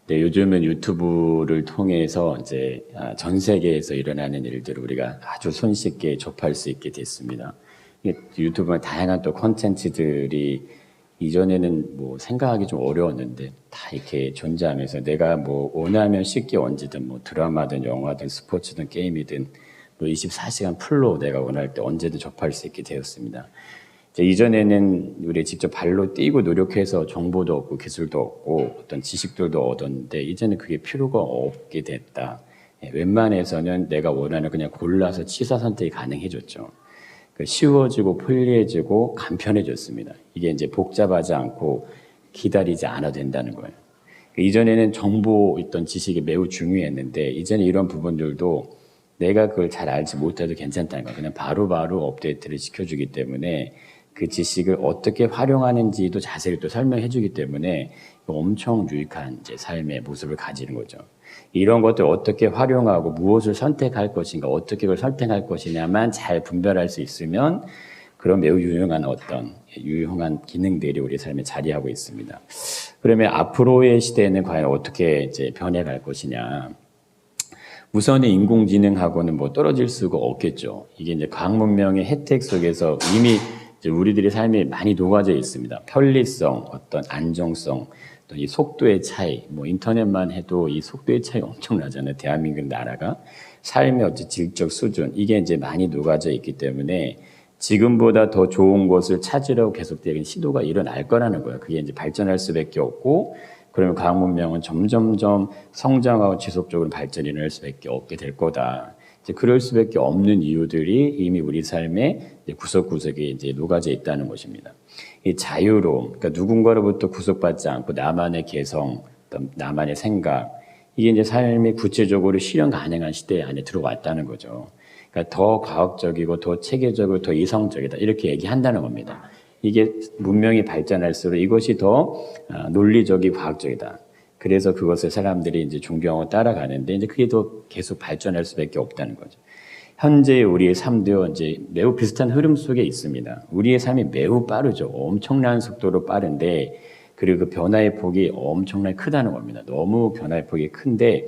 근데 요즘은 유튜브를 통해서 이제 전 세계에서 일어나는 일들을 우리가 아주 손쉽게 접할 수 있게 됐습니다. 유튜브는 다양한 또 콘텐츠들이 이전에는 뭐 생각하기 좀 어려웠는데 다 이렇게 존재하면서 내가 뭐 원하면 쉽게 언제든 뭐 드라마든 영화든 스포츠든 게임이든 뭐 24시간 풀로 내가 원할 때 언제든 접할 수 있게 되었습니다. 이전에는 우리 직접 발로 뛰고 노력해서 정보도 얻고 기술도 얻고 어떤 지식들도 얻었는데 이제는 그게 필요가 없게 됐다. 웬만해서는 내가 원하는 그냥 골라서 취사 선택이 가능해졌죠. 쉬워지고 편리해지고 간편해졌습니다. 이게 이제 복잡하지 않고 기다리지 않아도 된다는 거예요. 이전에는 정보 있던 지식이 매우 중요했는데 이제는 이런 부분들도 내가 그걸 잘 알지 못해도 괜찮다는 거예요. 그냥 바로바로 업데이트를 시켜주기 때문에 그 지식을 어떻게 활용하는지도 자세히 또 설명해 주기 때문에 엄청 유익한 이제 삶의 모습을 가지는 거죠. 이런 것들 어떻게 활용하고 무엇을 선택할 것인가, 어떻게 그걸 선택할 것이냐만 잘 분별할 수 있으면 그런 매우 유용한 기능들이 우리 삶에 자리하고 있습니다. 그러면 앞으로의 시대에는 과연 어떻게 이제 변해갈 것이냐? 우선은 인공지능하고는 뭐 떨어질 수가 없겠죠. 이게 이제 과학 문명의 혜택 속에서 이미 이제 우리들의 삶에 많이 녹아져 있습니다. 편리성, 어떤 안정성, 또 이 속도의 차이, 뭐 인터넷만 해도 이 속도의 차이 엄청나잖아요. 대한민국 나라가 삶의 어떤 질적 수준 이게 이제 많이 녹아져 있기 때문에 지금보다 더 좋은 것을 찾으려고 계속되는 시도가 일어날 거라는 거예요. 그게 이제 발전할 수밖에 없고. 그러면 과학 문명은 점점점 성장하고 지속적으로 발전이 일어날 수밖에 없게 될 거다. 이제 그럴 수밖에 없는 이유들이 이미 우리 삶의 구석구석에 이제 녹아져 있다는 것입니다. 이 자유로움, 그러니까 누군가로부터 구속받지 않고 나만의 개성, 나만의 생각, 이게 이제 삶이 구체적으로 실현 가능한 시대 안에 들어왔다는 거죠. 그러니까 더 과학적이고 더 체계적이고 더 이성적이다 이렇게 얘기한다는 겁니다. 이게 문명이 발전할수록 이것이 더 논리적이고 과학적이다. 그래서 그것을 사람들이 이제 존경하고 따라가는데 이제 그게 더 계속 발전할 수밖에 없다는 거죠. 현재 우리의 삶도 이제 매우 비슷한 흐름 속에 있습니다. 우리의 삶이 매우 빠르죠. 엄청난 속도로 빠른데 그리고 그 변화의 폭이 엄청나게 크다는 겁니다. 너무 변화의 폭이 큰데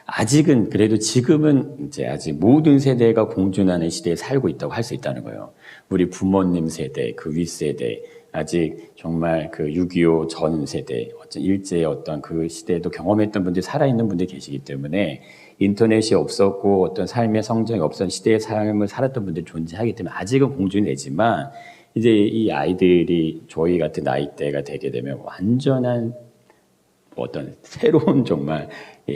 아직은 그래도 지금은 이제 아직 모든 세대가 공존하는 시대에 살고 있다고 할 수 있다는 거예요. 우리 부모님 세대, 그 윗세대, 아직 정말 그 6.25 전 세대, 일제의 어떤 그 시대에도 경험했던 분들이 살아있는 분들이 계시기 때문에 인터넷이 없었고 어떤 삶의 성장이 없었던 시대의 삶을 살았던 분들이 존재하기 때문에 아직은 공존이 되지만 이제 이 아이들이 저희 같은 나이대가 되게 되면 완전한 어떤 새로운 정말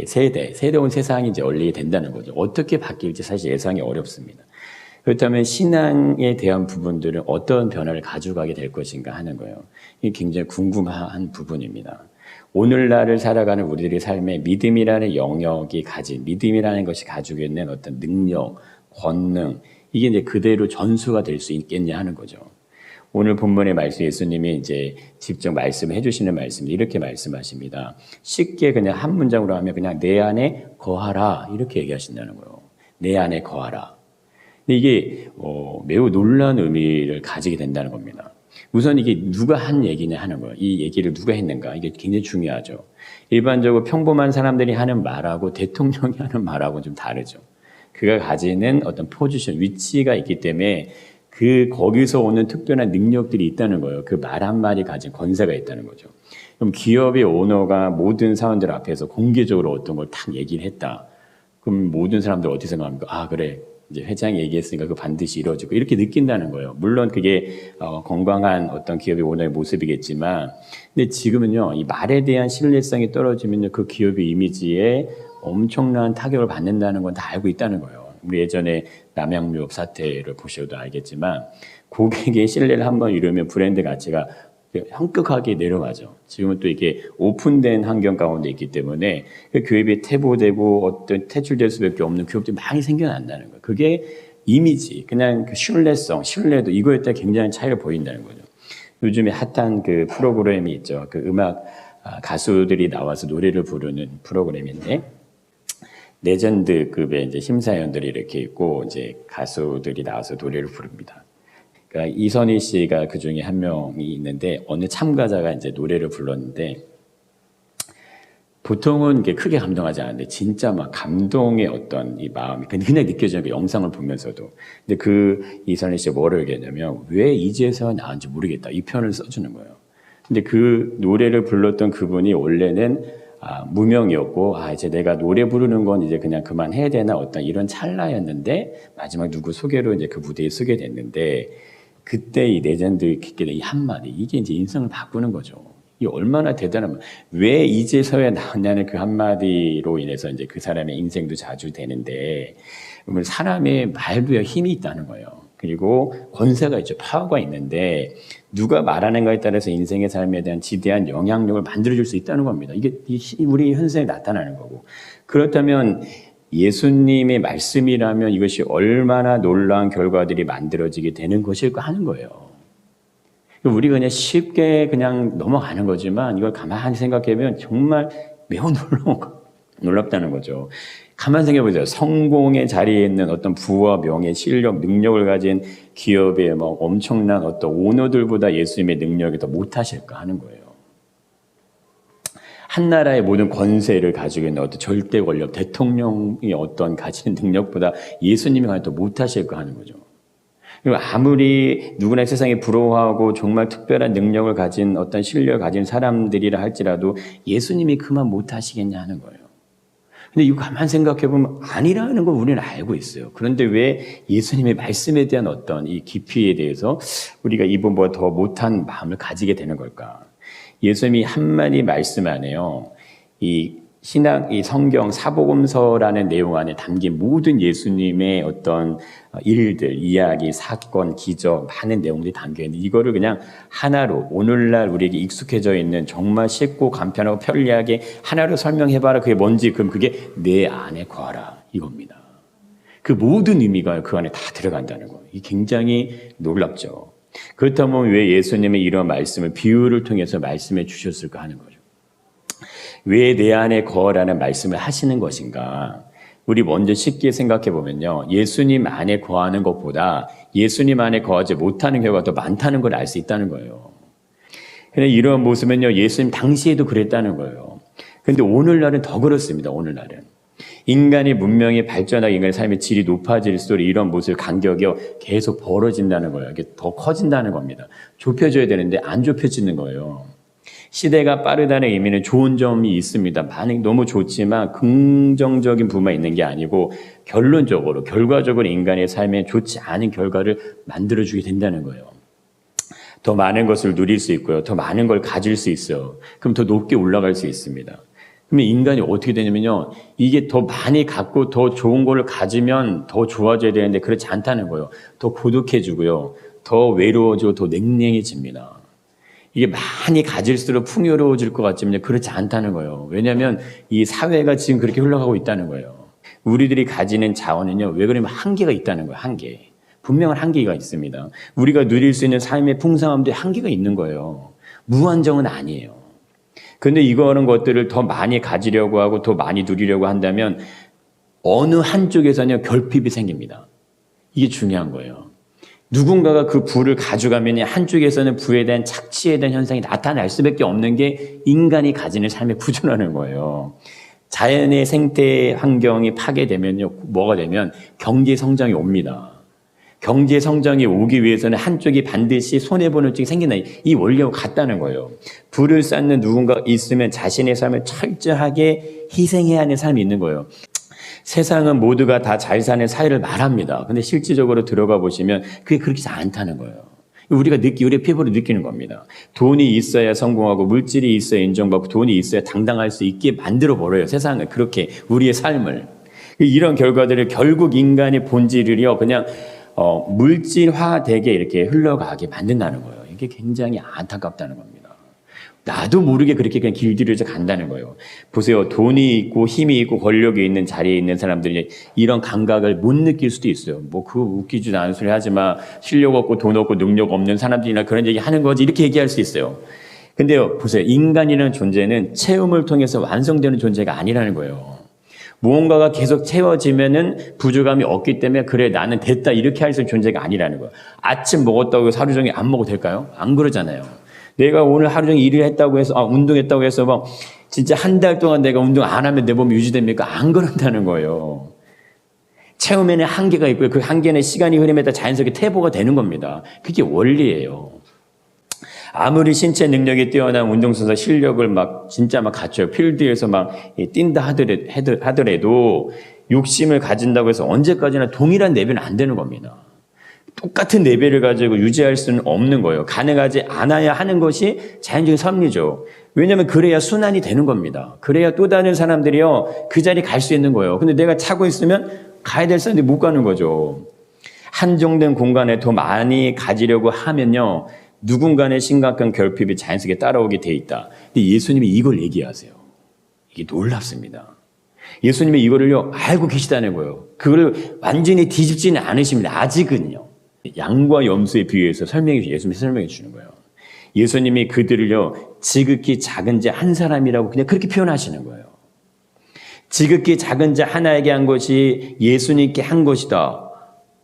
새로운 세상이 이제 열리게 된다는 거죠. 어떻게 바뀔지 사실 예상이 어렵습니다. 그렇다면 신앙에 대한 부분들은 어떤 변화를 가져가게 될 것인가 하는 거예요. 이게 굉장히 궁금한 부분입니다. 오늘날을 살아가는 우리들의 삶에 믿음이라는 영역이 가진, 믿음이라는 것이 가지고 있는 어떤 능력, 권능, 이게 이제 그대로 전수가 될 수 있겠냐 하는 거죠. 오늘 본문의 말씀 예수님이 이제 직접 말씀해 주시는 말씀 이렇게 말씀하십니다. 쉽게 그냥 한 문장으로 하면 그냥 내 안에 거하라 이렇게 얘기하신다는 거예요. 내 안에 거하라. 근데 이게 매우 놀라운 의미를 가지게 된다는 겁니다. 우선 이게 누가 한 얘기냐 하는 거예요. 이 얘기를 누가 했는가 이게 굉장히 중요하죠. 일반적으로 평범한 사람들이 하는 말하고 대통령이 하는 말하고 좀 다르죠. 그가 가지는 어떤 포지션, 위치가 있기 때문에 거기서 오는 특별한 능력들이 있다는 거예요. 그 말 한마디 가진 권세가 있다는 거죠. 그럼 기업의 오너가 모든 사람들 앞에서 공개적으로 어떤 걸 딱 얘기를 했다. 그럼 모든 사람들 어떻게 생각합니까? 아, 그래. 이제 회장이 얘기했으니까 그 반드시 이루어지고 이렇게 느낀다는 거예요. 물론 그게 건강한 어떤 기업의 오너의 모습이겠지만 근데 지금은요. 이 말에 대한 신뢰성이 떨어지면요. 그 기업의 이미지에 엄청난 타격을 받는다는 건 다 알고 있다는 거예요. 우리 예전에 남양유업 사태를 보셔도 알겠지만 고객의 신뢰를 한번 이루면 브랜드 가치가 현격하게 내려가죠. 지금은 또 이게 오픈된 환경 가운데 있기 때문에 그 기업이 퇴보되고 어떤 퇴출될 수밖에 없는 기업들이 많이 생겨난다는 거예요. 그게 이미지, 그냥 그 신뢰도 이거에 따라 굉장히 차이를 보인다는 거죠. 요즘에 핫한 그 프로그램이 있죠. 그 음악 가수들이 나와서 노래를 부르는 프로그램인데 레전드급의 이제 심사위원들이 이렇게 있고 이제 가수들이 나와서 노래를 부릅니다. 그러니까 이선희 씨가 그 중에 한 명이 있는데 어느 참가자가 이제 노래를 불렀는데 보통은 이게 크게 감동하지 않는데 진짜 막 감동의 어떤 이 마음이 그냥 느껴지는 그 영상을 보면서도. 근데 그 이선희 씨가 뭐를 얘기했냐면 왜 이제서야 나은지 모르겠다 이 표현을 써주는 거예요. 근데 그 노래를 불렀던 그분이 원래는 무명이었고 이제 내가 노래 부르는 건 이제 그냥 그만해야 되나 어떤 이런 찰나였는데 마지막 누구 소개로 이제 그 무대에 서게 됐는데 그때 이 레전드 듣게 된 이 한마디 이게 이제 인생을 바꾸는 거죠. 이 얼마나 대단한 왜 이제서야 나왔냐는 그 한마디로 인해서 이제 그 사람의 인생도 자주 되는데 그러면 사람의 말도에 힘이 있다는 거예요. 그리고 권세가 있죠. 파워가 있는데 누가 말하는 거에 따라서 인생의 삶에 대한 지대한 영향력을 만들어줄 수 있다는 겁니다. 이게 우리 현생에 나타나는 거고. 그렇다면 예수님의 말씀이라면 이것이 얼마나 놀라운 결과들이 만들어지게 되는 것일까 하는 거예요. 우리가 그냥 쉽게 그냥 넘어가는 거지만 이걸 가만히 생각해보면 정말 매우 놀랍다는 거죠. 가만히 생각해보세요. 성공의 자리에 있는 어떤 부와 명예, 실력, 능력을 가진 기업의 엄청난 어떤 오너들보다 예수님의 능력이 더 못하실까 하는 거예요. 한 나라의 모든 권세를 가지고 있는 어떤 절대 권력, 대통령이 어떤 가지는 능력보다 예수님이 과연 더 못하실까 하는 거죠. 그리고 아무리 누구나 세상에 부러워하고 정말 특별한 능력을 가진 어떤 실력을 가진 사람들이라 할지라도 예수님이 그만 못하시겠냐 하는 거예요. 근데 이거 가만 생각해보면 아니라는 걸 우리는 알고 있어요. 그런데 왜 예수님의 말씀에 대한 어떤 이 깊이에 대해서 우리가 이분보다 더 못한 마음을 가지게 되는 걸까? 예수님이 한마디 말씀 안에요. 이 성경 사복음서라는 내용 안에 담긴 모든 예수님의 어떤 일들, 이야기, 사건, 기적, 많은 내용들이 담겨 있는데 이거를 그냥 하나로 오늘날 우리에게 익숙해져 있는 정말 쉽고 간편하고 편리하게 하나로 설명해봐라. 그게 뭔지 그럼 그게 내 안에 거하라 이겁니다. 그 모든 의미가 그 안에 다 들어간다는 거예요. 이게 굉장히 놀랍죠. 그렇다면 왜 예수님의 이런 말씀을 비유를 통해서 말씀해 주셨을까 하는 거죠. 왜 내 안에 거하라는 말씀을 하시는 것인가? 우리 먼저 쉽게 생각해 보면요. 예수님 안에 거하는 것보다 예수님 안에 거하지 못하는 경우가 더 많다는 걸 알 수 있다는 거예요. 그런데 이런 모습은요. 예수님 당시에도 그랬다는 거예요. 그런데 오늘날은 더 그렇습니다. 오늘날은. 인간이 문명이 발전하고 인간의 삶의 질이 높아질수록 이런 모습 간격이 계속 벌어진다는 거예요. 이게 더 커진다는 겁니다. 좁혀져야 되는데 안 좁혀지는 거예요. 시대가 빠르다는 의미는 좋은 점이 있습니다. 반응이 너무 좋지만 긍정적인 부분만 있는 게 아니고 결과적으로 인간의 삶에 좋지 않은 결과를 만들어주게 된다는 거예요. 더 많은 것을 누릴 수 있고요. 더 많은 걸 가질 수 있어요. 그럼 더 높게 올라갈 수 있습니다. 그러면 인간이 어떻게 되냐면요. 이게 더 많이 갖고 더 좋은 걸 가지면 더 좋아져야 되는데 그렇지 않다는 거예요. 더 고독해지고요. 더 외로워지고 더 냉랭해집니다. 이게 많이 가질수록 풍요로워질 것 같지만 그렇지 않다는 거예요. 왜냐하면 이 사회가 지금 그렇게 흘러가고 있다는 거예요. 우리들이 가지는 자원은요. 왜 그러면 한계가 있다는 거예요. 한계. 분명한 한계가 있습니다. 우리가 누릴 수 있는 삶의 풍성함도 한계가 있는 거예요. 무한정은 아니에요. 그런데 이거는 것들을 더 많이 가지려고 하고 더 많이 누리려고 한다면 어느 한쪽에서는 결핍이 생깁니다. 이게 중요한 거예요. 누군가가 그 부를 가져가면 한쪽에서는 부에 대한 착취에 대한 현상이 나타날 수밖에 없는 게 인간이 가지는 삶의 구조라는 거예요. 자연의 생태 환경이 파괴되면요, 뭐가 되면 경제 성장이 옵니다. 경제 성장이 오기 위해서는 한쪽이 반드시 손해보는 쪽이 생긴다. 이 원리하고 같다는 거예요. 부를 쌓는 누군가 있으면 자신의 삶을 철저하게 희생해야 하는 삶이 있는 거예요. 세상은 모두가 다 잘 사는 사회를 말합니다. 근데 실질적으로 들어가 보시면 그게 그렇게 잘 않다는 거예요. 우리가 우리 피부로 느끼는 겁니다. 돈이 있어야 성공하고 물질이 있어야 인정받고 돈이 있어야 당당할 수 있게 만들어 버려요. 세상을 그렇게 우리의 삶을. 이런 결과들을 결국 인간의 본질을요 그냥 물질화되게 이렇게 흘러가게 만든다는 거예요. 이게 굉장히 안타깝다는 겁니다. 나도 모르게 그렇게 그냥 길들여져 간다는 거예요. 보세요. 돈이 있고 힘이 있고 권력이 있는 자리에 있는 사람들이 이런 감각을 못 느낄 수도 있어요. 그거 웃기지도 않은 소리 하지 마. 실력 없고 돈 없고 능력 없는 사람들이나 그런 얘기 하는 거지. 이렇게 얘기할 수 있어요. 근데요. 보세요. 인간이라는 존재는 체험을 통해서 완성되는 존재가 아니라는 거예요. 무언가가 계속 채워지면은 부족함이 없기 때문에 그래 나는 됐다 이렇게 할 수 있는 존재가 아니라는 거예요. 아침 먹었다고 해서 하루 종일 안 먹어도 될까요? 안 그러잖아요. 내가 오늘 하루 종일 일을 했다고 해서 운동했다고 해서 진짜 한 달 동안 내가 운동 안 하면 내 몸이 유지됩니까? 안 그런다는 거예요. 체험에는 한계가 있고요. 그 한계는 시간이 흐름에 따라 자연스럽게 퇴보가 되는 겁니다. 그게 원리예요. 아무리 신체 능력이 뛰어난 운동선수 실력을 진짜 갖춰요. 필드에서 뛴다 하더라도 욕심을 가진다고 해서 언제까지나 동일한 레벨은 안 되는 겁니다. 똑같은 레벨을 가지고 유지할 수는 없는 거예요. 가능하지 않아야 하는 것이 자연적인 섭리죠. 왜냐하면 그래야 순환이 되는 겁니다. 그래야 또 다른 사람들이요 그 자리에 갈 수 있는 거예요. 근데 내가 차고 있으면 가야 될 사람들이 못 가는 거죠. 한정된 공간에 더 많이 가지려고 하면요 누군가의 심각한 결핍이 자연스럽게 따라오게 돼 있다. 근데 예수님이 이걸 얘기하세요. 이게 놀랍습니다. 예수님이 이거를요 알고 계시다는 거예요. 그걸 완전히 뒤집지는 않으십니다. 아직은요. 양과 염소에 비유해서 예수님이 설명해 주는 거예요. 예수님이 그들을요 지극히 작은 자 한 사람이라고 그냥 그렇게 표현하시는 거예요. 지극히 작은 자 하나에게 한 것이 예수님께 한 것이다.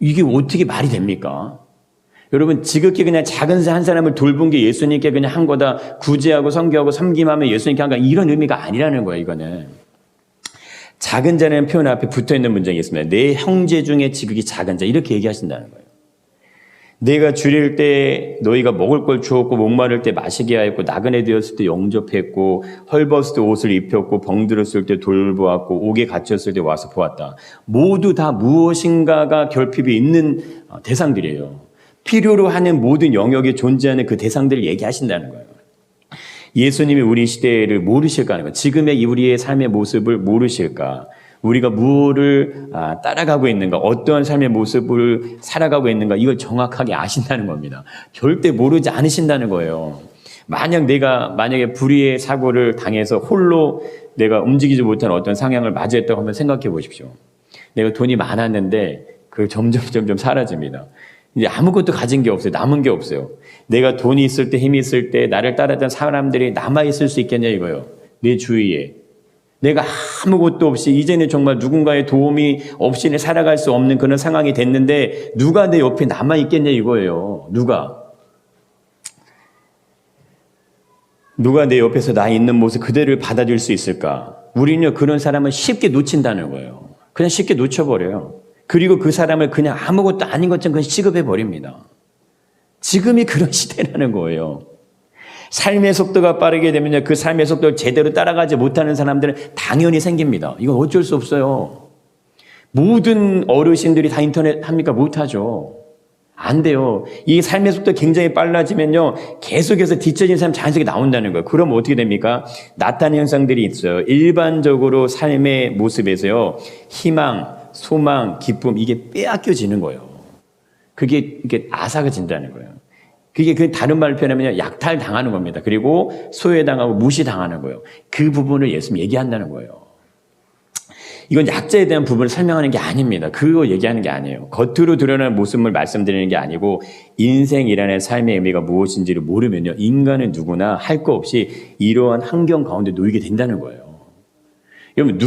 이게 어떻게 말이 됩니까? 여러분 지극히 그냥 작은 자 한 사람을 돌본 게 예수님께 그냥 한 거다. 구제하고 섬기하고 섬김하면 예수님께 한 거다. 이런 의미가 아니라는 거예요. 이거는. 작은 자라는 표현 앞에 붙어있는 문장이 있습니다. 내 형제 중에 지극히 작은 자 이렇게 얘기하신다는 거예요. 내가 줄일 때 너희가 먹을 걸 주었고 목마를 때 마시게 하였고 나그네 되었을 때 영접했고 헐벗을 때 옷을 입혔고 병들었을 때 돌보았고 옥에 갇혔을 때 와서 보았다. 모두 다 무엇인가가 결핍이 있는 대상들이에요. 필요로 하는 모든 영역에 존재하는 그 대상들을 얘기하신다는 거예요. 예수님이 우리 시대를 모르실까 하는 거예요. 지금의 우리의 삶의 모습을 모르실까? 우리가 무엇을 따라가고 있는가, 어떠한 삶의 모습을 살아가고 있는가 이걸 정확하게 아신다는 겁니다. 절대 모르지 않으신다는 거예요. 만약에 불의의 사고를 당해서 홀로 내가 움직이지 못한 어떤 상황을 맞이했다고 한번 생각해 보십시오. 내가 돈이 많았는데 그 점점 사라집니다. 이제 아무것도 가진 게 없어요. 남은 게 없어요. 내가 돈이 있을 때 힘이 있을 때 나를 따랐던 사람들이 남아있을 수 있겠냐 이거예요. 내 주위에. 내가 아무것도 없이 이제는 정말 누군가의 도움이 없이는 살아갈 수 없는 그런 상황이 됐는데 누가 내 옆에 남아있겠냐 이거예요. 누가 내 옆에서 나 있는 모습 그대를 받아줄 수 있을까? 우리는요 그런 사람을 쉽게 놓친다는 거예요. 그냥 쉽게 놓쳐버려요. 그리고 그 사람을 그냥 아무것도 아닌 것처럼 그냥 취급해버립니다. 지금이 그런 시대라는 거예요. 삶의 속도가 빠르게 되면 그 삶의 속도를 제대로 따라가지 못하는 사람들은 당연히 생깁니다. 이건 어쩔 수 없어요. 모든 어르신들이 다 인터넷 합니까? 못하죠. 안 돼요. 이 삶의 속도가 굉장히 빨라지면요 계속해서 뒤처진 사람이 자연스럽게 나온다는 거예요. 그럼 어떻게 됩니까? 나타나는 현상들이 있어요. 일반적으로 삶의 모습에서요 희망, 소망, 기쁨 이게 빼앗겨지는 거예요. 그게 이렇게 아사가진다는 거예요. 그게 그 다른 말로 표현하면 약탈당하는 겁니다. 그리고 소외당하고 무시당하는 거예요. 그 부분을 예수님이 얘기한다는 거예요. 이건 약자에 대한 부분을 설명하는 게 아닙니다. 그거 얘기하는 게 아니에요. 겉으로 드러나는 모습을 말씀드리는 게 아니고 인생이라는 삶의 의미가 무엇인지를 모르면요 인간은 누구나 할 거 없이 이러한 환경 가운데 놓이게 된다는 거예요. 여러분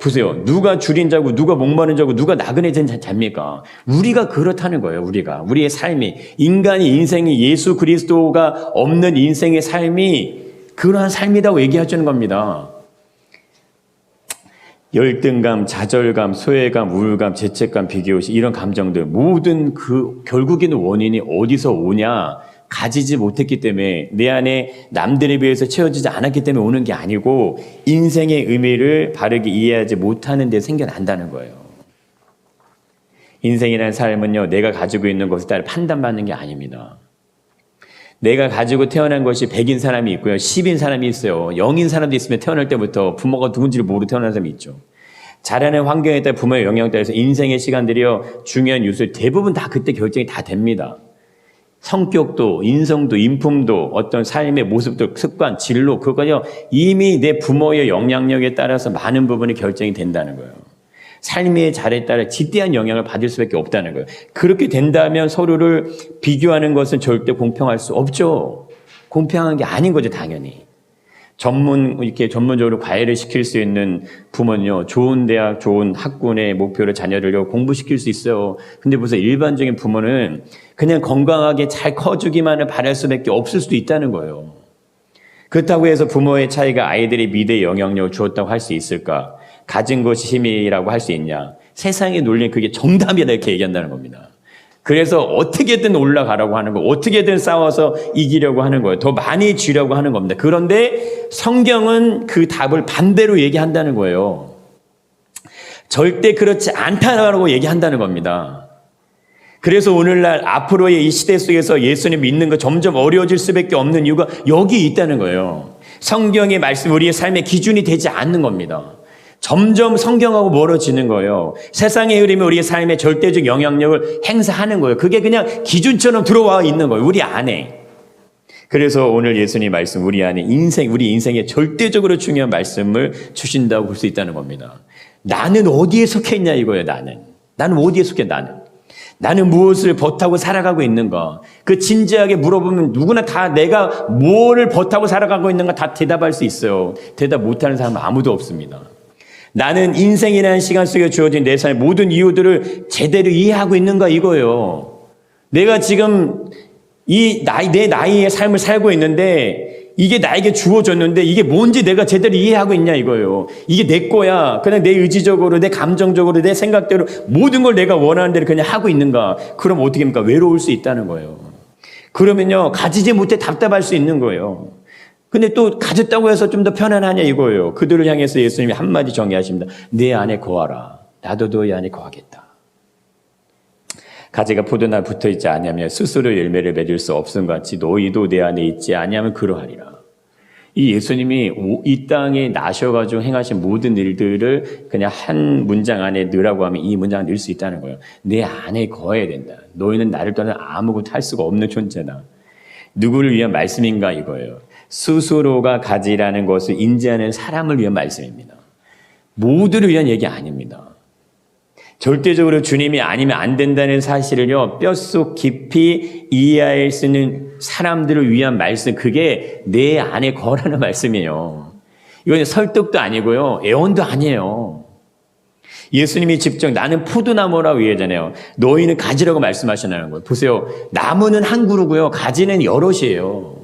보세요. 누가 줄인 자고 누가 목마른 자고 누가 나그네 된 자입니까? 우리가 그렇다는 거예요. 우리의 삶이 인간의 인생이 예수 그리스도가 없는 인생의 삶이 그러한 삶이라고 얘기하자는 겁니다. 열등감, 좌절감, 소외감, 우울감, 죄책감, 비교의식 이런 감정들 모든 그 결국에는 원인이 어디서 오냐? 가지지 못했기 때문에 내 안에 남들에 비해서 채워지지 않았기 때문에 오는 게 아니고 인생의 의미를 바르게 이해하지 못하는 데 생겨난다는 거예요. 인생이라는 삶은요 내가 가지고 있는 것에 따라 판단받는 게 아닙니다. 내가 가지고 태어난 것이 100인 사람이 있고요 10인 사람이 있어요. 0인 사람도 있으면 태어날 때부터 부모가 누군지를 모르고 태어난 사람이 있죠. 자라는 환경에 따라 부모의 영향에 따라서 인생의 시간들이요 중요한 요소 대부분 다 그때 결정이 다 됩니다. 성격도 인성도 인품도 어떤 삶의 모습도 습관 진로 그거요 이미 내 부모의 영향력에 따라서 많은 부분이 결정이 된다는 거예요. 삶의 잘에 따라 지대한 영향을 받을 수밖에 없다는 거예요. 그렇게 된다면 서로를 비교하는 것은 절대 공평할 수 없죠. 공평한 게 아닌 거죠 당연히. 이렇게 전문적으로 과외를 시킬 수 있는 부모는요, 좋은 대학, 좋은 학군의 목표로 자녀를 공부시킬 수 있어요. 근데 무슨 일반적인 부모는 그냥 건강하게 잘 커주기만을 바랄 수밖에 없을 수도 있다는 거예요. 그렇다고 해서 부모의 차이가 아이들의 미래에 영향력을 주었다고 할 수 있을까? 가진 것이 힘이라고 할 수 있냐? 세상의 논리는 그게 정답이다 이렇게 얘기한다는 겁니다. 그래서 어떻게든 올라가라고 하는 거, 어떻게든 싸워서 이기려고 하는 거예요. 더 많이 쥐려고 하는 겁니다. 그런데 성경은 그 답을 반대로 얘기한다는 거예요. 절대 그렇지 않다라고 얘기한다는 겁니다. 그래서 오늘날 앞으로의 이 시대 속에서 예수님 믿는 거 점점 어려워질 수밖에 없는 이유가 여기 있다는 거예요. 성경의 말씀, 우리의 삶의 기준이 되지 않는 겁니다. 점점 성경하고 멀어지는 거예요. 세상의 흐름이 우리의 삶에 절대적 영향력을 행사하는 거예요. 그게 그냥 기준처럼 들어와 있는 거예요. 우리 안에. 그래서 오늘 예수님 말씀, 우리 안에 우리 인생에 절대적으로 중요한 말씀을 주신다고 볼 수 있다는 겁니다. 나는 어디에 속해 있냐 이거예요. 나는 어디에 속해 나는 무엇을 버타고 살아가고 있는가? 그 진지하게 물어보면 누구나 다 내가 뭐를 버타고 살아가고 있는가 다 대답할 수 있어요. 대답 못하는 사람은 아무도 없습니다. 나는 인생이라는 시간 속에 주어진 내 삶의 모든 이유들을 제대로 이해하고 있는가 이거예요. 내가 지금 내 나이의 삶을 살고 있는데 이게 나에게 주어졌는데 이게 뭔지 내가 제대로 이해하고 있냐 이거예요. 이게 내 거야. 그냥 내 의지적으로, 내 감정적으로, 내 생각대로 모든 걸 내가 원하는 대로 그냥 하고 있는가. 그럼 어떻게 합니까? 외로울 수 있다는 거예요. 그러면요, 가지지 못해 답답할 수 있는 거예요. 근데 또 가졌다고 해서 좀 더 편안하냐 이거예요. 그들을 향해서 예수님이 한마디 정의하십니다. 내 안에 거하라. 나도 너희 안에 거하겠다. 가지가 포도나무에 붙어있지 아니하면 스스로 열매를 맺을 수 없음 같이 너희도 내 안에 있지 아니하면 그러하리라. 이 예수님이 이 땅에 나셔가지고 행하신 모든 일들을 그냥 한 문장 안에 넣으라고 하면 이 문장을 넣을 수 있다는 거예요. 내 안에 거해야 된다. 너희는 나를 떠나 아무것도 할 수가 없는 존재다. 누구를 위한 말씀인가 이거예요. 스스로가 가지라는 것을 인지하는 사람을 위한 말씀입니다. 모두를 위한 얘기 아닙니다. 절대적으로 주님이 아니면 안 된다는 사실을요, 뼛속 깊이 이해할 수 있는 사람들을 위한 말씀, 그게 내 안에 거라는 말씀이에요. 이건 설득도 아니고요, 애원도 아니에요. 예수님이 직접 나는 포도나무라고 얘기하잖아요. 너희는 가지라고 말씀하시는 거예요. 보세요. 나무는 한 그루고요, 가지는 여럿이에요.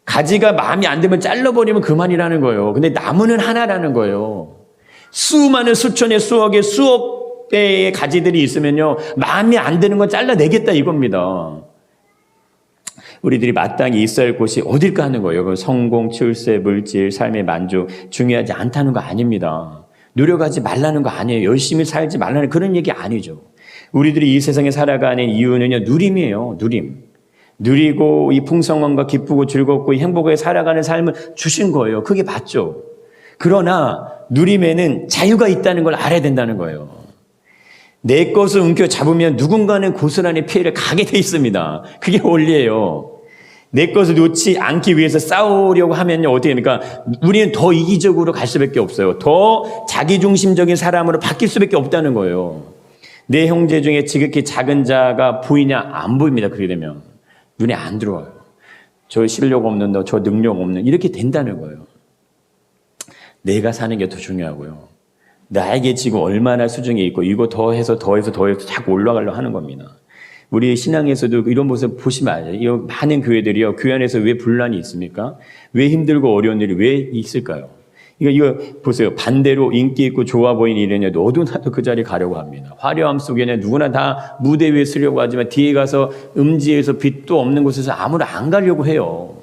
가지가 마음이 안 들면 잘라버리면 그만이라는 거예요. 근데 나무는 하나라는 거예요. 수많은 수천의 수억 배의 가지들이 있으면요, 마음이 안 드는 건 잘라내겠다 이겁니다. 우리들이 마땅히 있어야 할 곳이 어딜까 하는 거예요. 성공, 출세, 물질, 삶의 만족 중요하지 않다는 거 아닙니다. 노력하지 말라는 거 아니에요. 열심히 살지 말라는 그런 얘기 아니죠. 우리들이 이 세상에 살아가는 이유는요, 누림이에요. 누리고 이 풍성함과 기쁘고 즐겁고 이 행복하게 살아가는 삶을 주신 거예요. 그게 맞죠. 그러나 누림에는 자유가 있다는 걸 알아야 된다는 거예요. 내 것을 움켜잡으면 누군가는 고스란히 피해를 가게 돼 있습니다. 그게 원리예요. 내 것을 놓지 않기 위해서 싸우려고 하면요, 어떻게 됩니까? 우리는 더 이기적으로 갈 수밖에 없어요. 더 자기중심적인 사람으로 바뀔 수밖에 없다는 거예요. 내 형제 중에 지극히 작은 자가 보이냐? 안 보입니다. 그렇게 되면 눈에 안 들어와요. 저 실력 없는 너, 저 능력 없는, 이렇게 된다는 거예요. 내가 사는 게 더 중요하고요. 나에게 지금 얼마나 수중에 있고 이거 더해서 자꾸 올라가려고 하는 겁니다. 우리 신앙에서도 이런 모습 보시면 알아요. 이 많은 교회들이요, 교회 안에서 왜 분란이 있습니까? 왜 힘들고 어려운 일이 왜 있을까요? 이거 보세요. 반대로 인기 있고 좋아 보이는 일은 너도 나도 그 자리에 가려고 합니다. 화려함 속에는 누구나 다 무대 위에 서려고 하지만 뒤에 가서 음지에서 빛도 없는 곳에서 아무나 안 가려고 해요.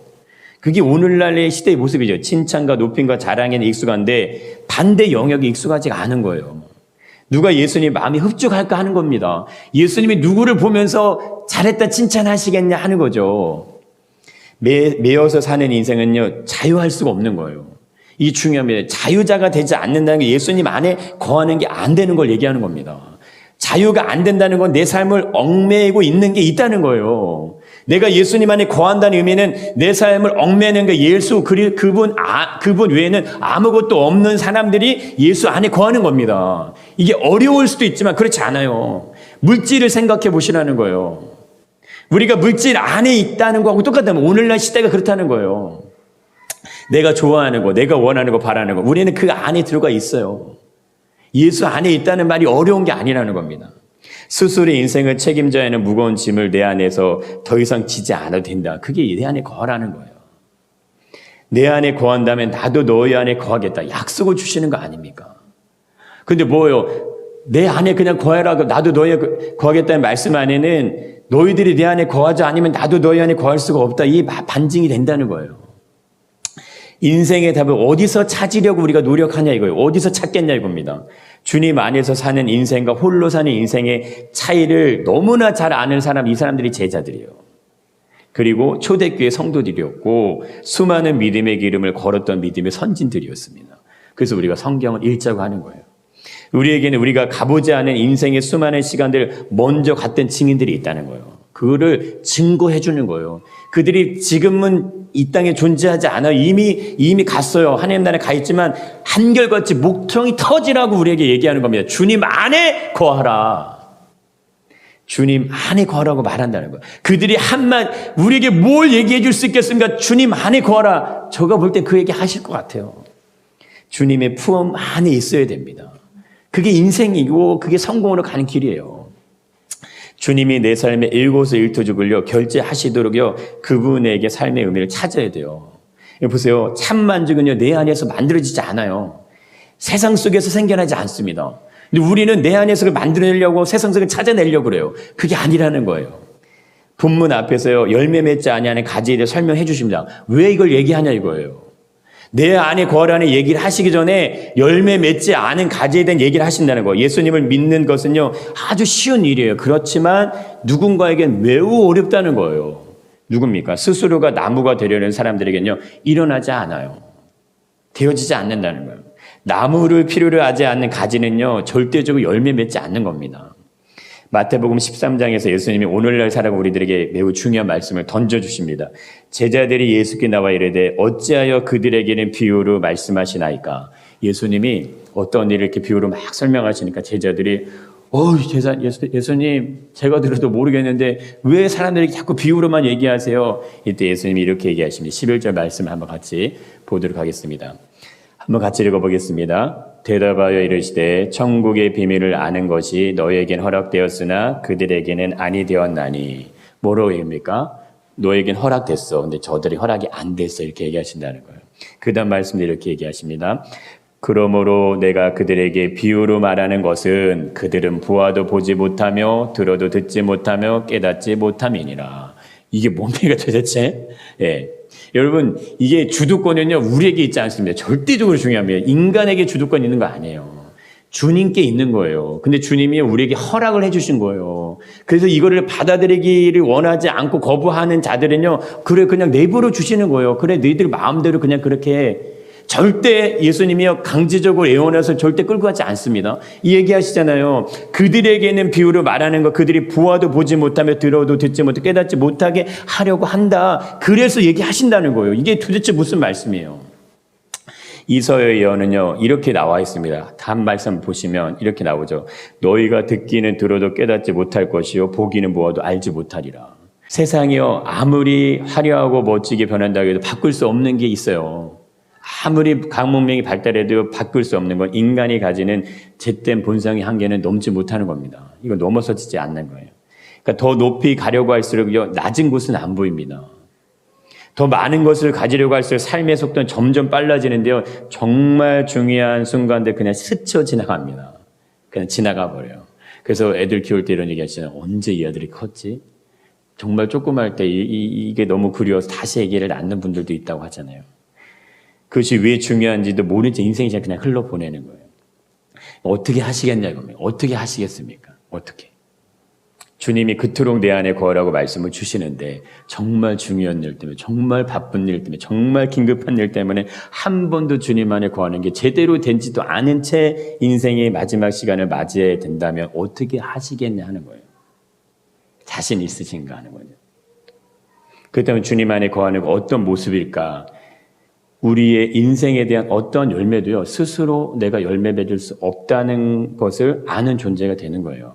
그게 오늘날의 시대의 모습이죠. 칭찬과 높임과 자랑에는 익숙한데 반대 영역이 익숙하지가 않은 거예요. 누가 예수님 마음이 흡족할까 하는 겁니다. 예수님이 누구를 보면서 잘했다 칭찬하시겠냐 하는 거죠. 매여서 사는 인생은요, 자유할 수가 없는 거예요. 이 중요합니다. 자유자가 되지 않는다는 게 예수님 안에 거하는 게 안 되는 걸 얘기하는 겁니다. 자유가 안 된다는 건 내 삶을 얽매이고 있는 게 있다는 거예요. 내가 예수님 안에 거한다는 의미는 내 삶을 얽매는 게 예수 그분 외에는 아무것도 없는 사람들이 예수 안에 거하는 겁니다. 이게 어려울 수도 있지만 그렇지 않아요. 물질을 생각해 보시라는 거예요. 우리가 물질 안에 있다는 거하고 똑같다면 오늘날 시대가 그렇다는 거예요. 내가 좋아하는 거, 내가 원하는 거, 바라는 거, 우리는 그 안에 들어가 있어요. 예수 안에 있다는 말이 어려운 게 아니라는 겁니다. 스스로의 인생을 책임져야 하는 무거운 짐을 내 안에서 더 이상 지지 않아도 된다. 그게 내 안에 거라는 거예요. 내 안에 거한다면 나도 너희 안에 거하겠다. 약속을 주시는 거 아닙니까? 근데 뭐예요? 내 안에 그냥 거해라. 나도 너희 안에 거하겠다는 말씀 안에는 너희들이 내 안에 거하지 않으면 나도 너희 안에 거할 수가 없다. 이게 반증이 된다는 거예요. 인생의 답을 어디서 찾으려고 우리가 노력하냐 이거예요. 어디서 찾겠냐 이겁니다. 주님 안에서 사는 인생과 홀로 사는 인생의 차이를 너무나 잘 아는 사람, 이 사람들이 제자들이에요. 그리고 초대교회 성도들이었고 수많은 믿음의 기름을 걸었던 믿음의 선진들이었습니다. 그래서 우리가 성경을 읽자고 하는 거예요. 우리에게는 우리가 가보지 않은 인생의 수많은 시간들 먼저 갔던 증인들이 있다는 거예요. 그거를 증거해 주는 거예요. 그들이 지금은 이 땅에 존재하지 않아요. 이미 갔어요. 하나님 나라에 가 있지만 한결같이 목청이 터지라고 우리에게 얘기하는 겁니다. 주님 안에 거하라. 주님 안에 거하라고 말한다는 거예요. 그들이 우리에게 뭘 얘기해 줄 수 있겠습니까? 주님 안에 거하라. 제가 볼 때 그 얘기 하실 것 같아요. 주님의 품 안에 있어야 됩니다. 그게 인생이고 그게 성공으로 가는 길이에요. 주님이 내 삶의 일거수일투족을요 결제하시도록요 그분에게 삶의 의미를 찾아야 돼요. 보세요. 참 만족은요 내 안에서 만들어지지 않아요. 세상 속에서 생겨나지 않습니다. 근데 우리는 내 안에서 그걸 만들어내려고 세상 속에 찾아내려고 그래요. 그게 아니라는 거예요. 본문 앞에서요 열매 맺지 아니하는 가지에 대해 설명해 주십니다. 왜 이걸 얘기하냐 이거예요. 내 안에 거하라는 얘기를 하시기 전에 열매 맺지 않은 가지에 대한 얘기를 하신다는 거예요. 예수님을 믿는 것은요 아주 쉬운 일이에요. 그렇지만 누군가에겐 매우 어렵다는 거예요. 누굽니까? 스스로가 나무가 되려는 사람들에게는요 일어나지 않아요. 되어지지 않는다는 거예요. 나무를 필요로 하지 않는 가지는요 절대적으로 열매 맺지 않는 겁니다. 마태복음 13장에서 예수님이 오늘날 살아가는 우리들에게 매우 중요한 말씀을 던져주십니다. 제자들이 예수께 나와 이르되 어찌하여 그들에게는 비유로 말씀하시나이까. 예수님이 어떤 일을 이렇게 비유로 막 설명하시니까 제자들이 예수님 제가 들어도 모르겠는데 왜 사람들이 자꾸 비유로만 얘기하세요? 이때 예수님이 이렇게 얘기하십니다. 11절 말씀 한번 같이 보도록 하겠습니다. 한번 같이 읽어보겠습니다. 대답하여 이르시되 천국의 비밀을 아는 것이 너에겐 허락되었으나 그들에게는 아니 되었나니. 뭐라고 얘기합니까? 너에겐 허락됐어. 근데 저들이 허락이 안 됐어. 이렇게 얘기하신다는 거예요. 그 다음 말씀도 이렇게 얘기하십니다. 그러므로 내가 그들에게 비유로 말하는 것은 그들은 보아도 보지 못하며 들어도 듣지 못하며 깨닫지 못함이니라. 이게 뭡니까 도대체? 예. 여러분 이게 주도권은요 우리에게 있지 않습니다. 절대적으로 중요합니다. 인간에게 주도권 있는 거 아니에요. 주님께 있는 거예요. 근데 주님이 우리에게 허락을 해주신 거예요. 그래서 이거를 받아들이기를 원하지 않고 거부하는 자들은요 그래 그냥 내버려 주시는 거예요. 그래 너희들 마음대로 그냥 그렇게 해. 절대 예수님이요 강제적으로 애원해서 절대 끌고 가지 않습니다. 이 얘기하시잖아요. 그들에게는 비유로 말하는 거 그들이 보아도 보지 못하며 들어도 듣지 못하고 깨닫지 못하게 하려고 한다. 그래서 얘기하신다는 거예요. 이게 도대체 무슨 말씀이에요? 이서의 예언은요 이렇게 나와 있습니다. 다음 말씀 보시면 이렇게 나오죠. 너희가 듣기는 들어도 깨닫지 못할 것이요 보기는 보아도 알지 못하리라. 세상이요 아무리 화려하고 멋지게 변한다고 해도 바꿀 수 없는 게 있어요. 아무리 과학문명이 발달해도 바꿀 수 없는 건 인간이 가지는 잿된 본성의 한계는 넘지 못하는 겁니다. 이거 넘어서지지 않는 거예요. 그러니까 더 높이 가려고 할수록요 낮은 곳은 안 보입니다. 더 많은 것을 가지려고 할수록 삶의 속도는 점점 빨라지는데요. 정말 중요한 순간들 그냥 스쳐 지나갑니다. 그냥 지나가 버려요. 그래서 애들 키울 때 이런 얘기 하시잖아요. 언제 이 아들이 컸지? 정말 조그마할 때 이게 너무 그리워서 다시 아기를 낳는 분들도 있다고 하잖아요. 그것이 왜 중요한지도 모른 채 인생이 그냥 흘러보내는 거예요. 어떻게 하시겠냐 이겁니다. 어떻게 하시겠습니까? 어떻게? 주님이 그토록 내 안에 거하라고 말씀을 주시는데 정말 중요한 일 때문에 정말 바쁜 일 때문에 정말 긴급한 일 때문에 한 번도 주님 안에 거하는 게 제대로 된지도 않은 채 인생의 마지막 시간을 맞이해야 된다면 어떻게 하시겠냐 하는 거예요. 자신 있으신가 하는 거죠. 그렇다면 주님 안에 거하는 거 어떤 모습일까? 우리의 인생에 대한 어떤 열매도요 스스로 내가 열매 맺을 수 없다는 것을 아는 존재가 되는 거예요.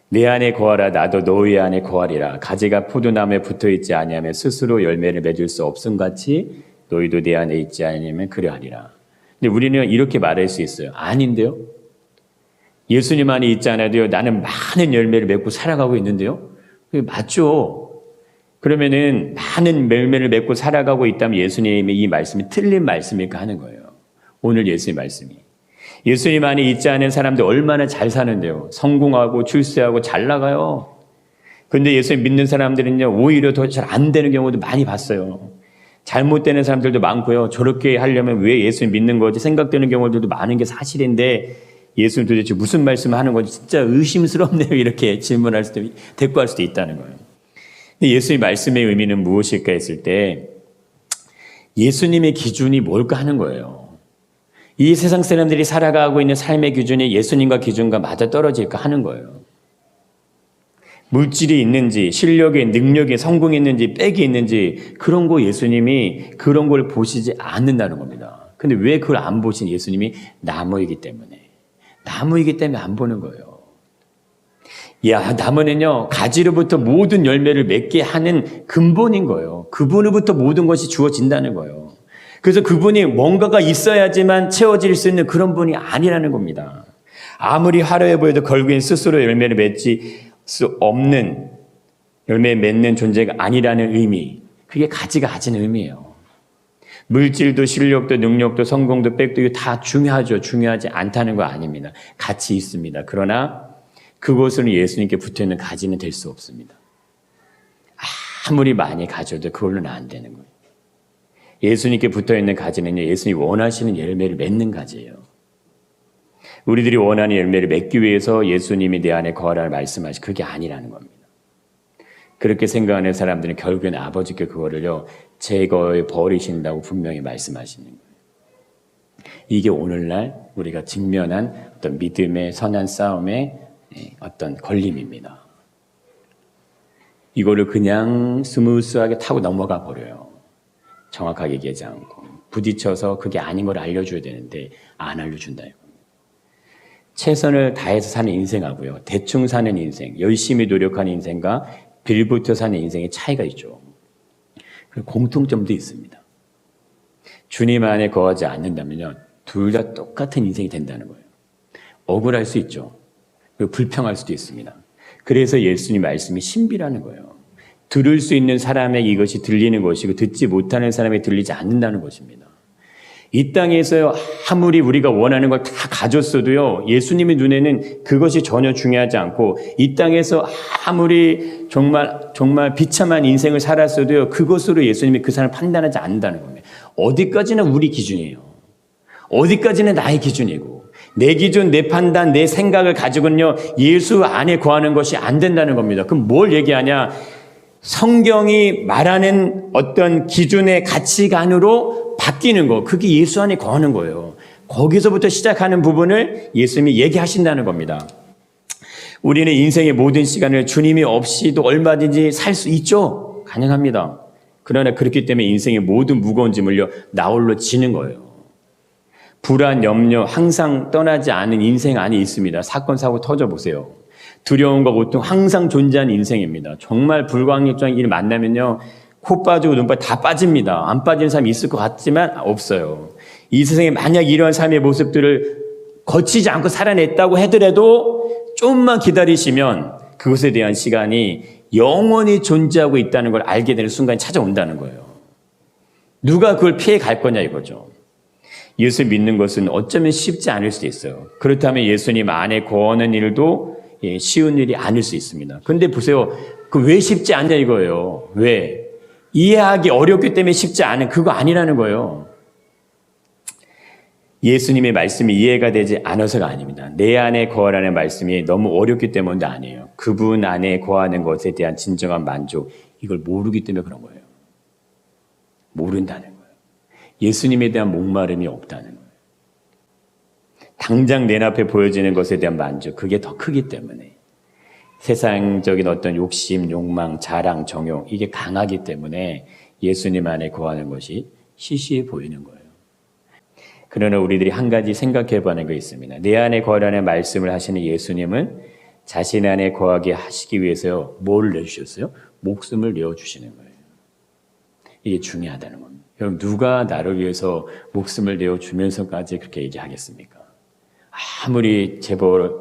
내 안에 거하라 나도 너희 안에 거하리라. 가지가 포도나무에 붙어있지 아니하면 스스로 열매를 맺을 수 없음같이 너희도 내 안에 있지 아니하면 그러하리라. 근데 우리는 이렇게 말할 수 있어요. 아닌데요? 예수님 안에 있지 않아도요 나는 많은 열매를 맺고 살아가고 있는데요? 그게 맞죠? 그러면은 많은 열매를 맺고 살아가고 있다면 예수님의 이 말씀이 틀린 말씀일까 하는 거예요. 오늘 예수의 말씀이. 예수님 안에 있지 않은 사람들 얼마나 잘 사는데요. 성공하고 출세하고 잘 나가요. 근데 예수님 믿는 사람들은요, 오히려 더 잘 안 되는 경우도 많이 봤어요. 잘못되는 사람들도 많고요. 저렇게 하려면 왜 예수님 믿는 거지 생각되는 경우들도 많은 게 사실인데 예수님 도대체 무슨 말씀을 하는 건지 진짜 의심스럽네요. 이렇게 질문할 수도, 대꾸할 수도 있다는 거예요. 예수의 말씀의 의미는 무엇일까 했을 때 예수님의 기준이 뭘까 하는 거예요. 이 세상 사람들이 살아가고 있는 삶의 기준이 예수님과 기준과 맞아떨어질까 하는 거예요. 물질이 있는지 실력이 능력이 성공이 있는지 빽이 있는지 그런 거 예수님이 그런 걸 보시지 않는다는 겁니다. 근데 왜 그걸 안 보신 예수님이 나무이기 때문에 안 보는 거예요. 나무는요, 가지로부터 모든 열매를 맺게 하는 근본인 거예요. 그분으로부터 모든 것이 주어진다는 거예요. 그래서 그분이 뭔가가 있어야지만 채워질 수 있는 그런 분이 아니라는 겁니다. 아무리 화려해 보여도 결국엔 스스로 열매를 맺지 수 없는, 열매 맺는 존재가 아니라는 의미, 그게 가지가 가진 의미예요. 물질도 실력도 능력도 성공도 빽도 다 중요하죠. 중요하지 않다는 거 아닙니다. 가치 있습니다. 그러나 그것은 예수님께 붙어있는 가지는 될 수 없습니다. 아무리 많이 가져도 그걸로는 안 되는 거예요. 예수님께 붙어있는 가지는요, 예수님이 원하시는 열매를 맺는 가지예요. 우리들이 원하는 열매를 맺기 위해서 예수님이 내 안에 거하라고 말씀하시, 그게 아니라는 겁니다. 그렇게 생각하는 사람들은 결국엔 아버지께 그거를요, 제거해 버리신다고 분명히 말씀하시는 거예요. 이게 오늘날 우리가 직면한 어떤 믿음의 선한 싸움의 어떤 걸림입니다. 이거를 그냥 스무스하게 타고 넘어가 버려요. 정확하게 얘기하지 않고 부딪혀서 그게 아닌 걸 알려줘야 되는데 안 알려준다 이겁니다. 최선을 다해서 사는 인생하고요, 대충 사는 인생, 열심히 노력하는 인생과 빌붙어 사는 인생의 차이가 있죠. 그리고 공통점도 있습니다. 주님 안에 거하지 않는다면요, 둘 다 똑같은 인생이 된다는 거예요. 억울할 수 있죠. 그리고 불평할 수도 있습니다. 그래서 예수님 말씀이 신비라는 거예요. 들을 수 있는 사람에게 이것이 들리는 것이고 듣지 못하는 사람에게 들리지 않는다는 것입니다. 이 땅에서 아무리 우리가 원하는 걸 다 가졌어도요, 예수님의 눈에는 그것이 전혀 중요하지 않고 이 땅에서 아무리 정말 비참한 인생을 살았어도요, 그것으로 예수님이 그 사람을 판단하지 않는다는 겁니다. 어디까지나 우리 기준이에요. 어디까지는 나의 기준이고 내 기준, 내 판단, 내 생각을 가지고는요, 예수 안에 거하는 것이 안 된다는 겁니다. 그럼 뭘 얘기하냐? 성경이 말하는 어떤 기준의 가치관으로 바뀌는 거, 그게 예수 안에 거하는 거예요. 거기서부터 시작하는 부분을 예수님이 얘기하신다는 겁니다. 우리는 인생의 모든 시간을 주님이 없이도 얼마든지 살 수 있죠. 가능합니다. 그러나 그렇기 때문에 인생의 모든 무거운 짐을요, 나 홀로 지는 거예요. 불안, 염려 항상 떠나지 않은 인생 안에 있습니다. 사건, 사고 터져보세요. 두려움과 고통 항상 존재하는 인생입니다. 정말 불광역적인 일 만나면요, 코 빠지고 눈 빠지고 다 빠집니다. 안 빠지는 사람이 있을 것 같지만 없어요. 이 세상에 만약 이러한 삶의 모습들을 거치지 않고 살아냈다고 하더라도 좀만 기다리시면 그것에 대한 시간이 영원히 존재하고 있다는 걸 알게 되는 순간이 찾아온다는 거예요. 누가 그걸 피해 갈 거냐 이거죠. 예수 믿는 것은 어쩌면 쉽지 않을 수도 있어요. 그렇다면 예수님 안에 거하는 일도 쉬운 일이 아닐 수 있습니다. 그런데 보세요. 그 왜 쉽지 않냐 이거예요. 왜? 이해하기 어렵기 때문에 쉽지 않은 그거 아니라는 거예요. 예수님의 말씀이 이해가 되지 않아서가 아닙니다. 내 안에 거하라는 말씀이 너무 어렵기 때문도 아니에요. 그분 안에 거하는 것에 대한 진정한 만족, 이걸 모르기 때문에 그런 거예요. 모른다는 거예요. 예수님에 대한 목마름이 없다는 거예요. 당장 내 앞에 보여지는 것에 대한 만족, 그게 더 크기 때문에 세상적인 어떤 욕심, 욕망, 자랑, 정욕, 이게 강하기 때문에 예수님 안에 거하는 것이 시시해 보이는 거예요. 그러나 우리들이 한 가지 생각해 보는 게 있습니다. 내 안에 거하라는 말씀을 하시는 예수님은 자신 안에 거하게 하시기 위해서요, 뭘 내주셨어요? 목숨을 내어주시는 거예요. 이게 중요하다는 겁니다. 그럼 누가 나를 위해서 목숨을 내어주면서까지 그렇게 얘기하겠습니까? 아무리 재벌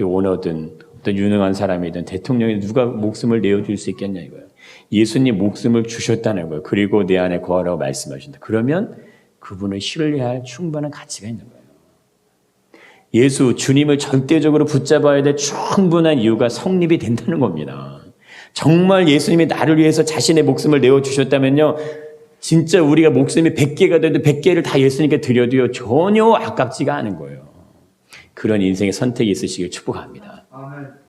오너든 어떤 유능한 사람이든 대통령이 누가 목숨을 내어줄 수 있겠냐 이거예요. 예수님 목숨을 주셨다는 거예요. 그리고 내 안에 거하라고 말씀하신다. 그러면 그분을 신뢰할 충분한 가치가 있는 거예요. 예수, 주님을 절대적으로 붙잡아야 될 충분한 이유가 성립이 된다는 겁니다. 정말 예수님이 나를 위해서 자신의 목숨을 내어주셨다면요, 진짜 우리가 목숨이 100개가 돼도 100개를 다 예수님께 드려도요, 전혀 아깝지가 않은 거예요. 그런 인생의 선택이 있으시길 축복합니다.